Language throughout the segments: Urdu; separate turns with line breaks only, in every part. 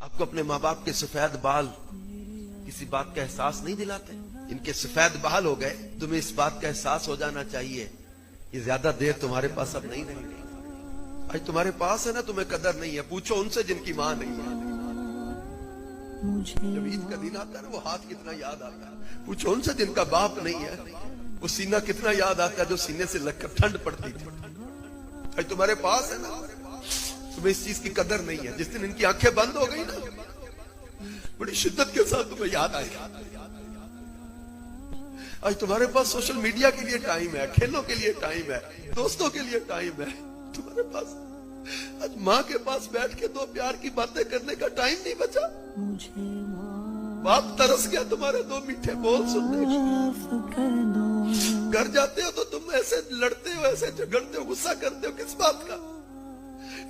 آپ کو اپنے ماں باپ کے سفید بال کسی بات کا احساس نہیں دلاتے؟ ان کے سفید بال ہو گئے، تمہیں اس بات کا احساس ہو جانا چاہیے یہ زیادہ دیر تمہارے پاس اب نہیں رہے گی۔ آج تمہارے پاس ہے نا، تمہیں قدر نہیں ہے، پوچھو ان سے جن کی ماں نہیں ہے۔ جب عید کا دن آتا ہے نا، وہ ہاتھ کتنا یاد آتا ہے، پوچھو ان سے جن کا باپ نہیں ہے، وہ سینہ کتنا یاد آتا ہے جو سینے سے لگ کر ٹھنڈ پڑتی تھی۔ آج تمہارے پاس ہے نا، تمہیں اس چیز کی قدر نہیں ہے۔ جس دن ان کی آنکھیں بند ہو گئی نا، بڑی شدت کے ساتھ تمہیں یاد آئے گا۔ آج تمہارے پاس سوشل میڈیا کے لیے ٹائم ہے، کھیلوں کے لیے ٹائم ہے، دوستوں کے لیے ٹائم ہے، تمہارے پاس آج ماں کے پاس بیٹھ کے دو پیار کی باتیں کرنے کا ٹائم نہیں بچا۔ باپ ترس گیا تمہارے دو میٹھے بول سننے کے۔ گھر جاتے ہو تو تم ایسے لڑتے ہو، ایسے جھگڑتے ہو، غصہ کرتے ہو، کس بات کا؟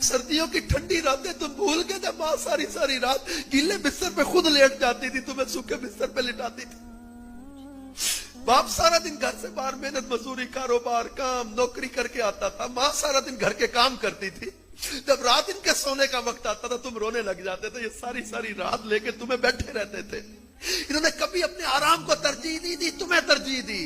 سردیوں کی ٹھنڈی راتیں تم بھول گئے جب ماں ساری ساری رات گیلے بستر پہ خود لیٹ جاتی تھی، تمہیں سوکھے بستر پہ لٹاتی تھی۔ باپ سارا دن گھر سے باہر محنت مزدوری، کاروبار، کام، نوکری کر کے آتا تھا، ماں سارا دن گھر کے کام کرتی تھی۔ جب رات ان کے سونے کا وقت آتا تھا تم رونے لگ جاتے تھے، یہ ساری ساری رات لے کے تمہیں بیٹھے رہتے تھے۔ انہوں نے کبھی اپنے آرام کو ترجیح نہیں دی، تمہیں ترجیح دی۔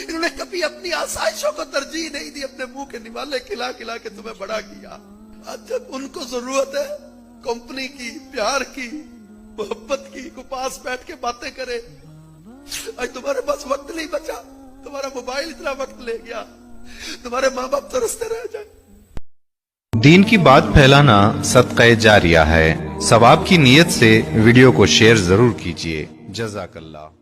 انہوں نے کبھی اپنی آسائشوں کو ترجیح نہیں دی، اپنے منہ کے نوالے کھلا کھلا کے تمہیں بڑا کیا۔ آج جب ان کو ضرورت ہے کمپنی کی، پیار کی، محبت کی، کو پاس بیٹھ کے باتیں کرے، آج تمہارے پاس وقت نہیں بچا۔ تمہارا موبائل اتنا وقت لے گیا، تمہارے ماں باپ ترستے رہ جائیں۔
دین کی بات پھیلانا صدقہ جاریہ ہے۔ ثواب کی نیت سے ویڈیو کو شیئر ضرور کیجیے۔ جزاک اللہ۔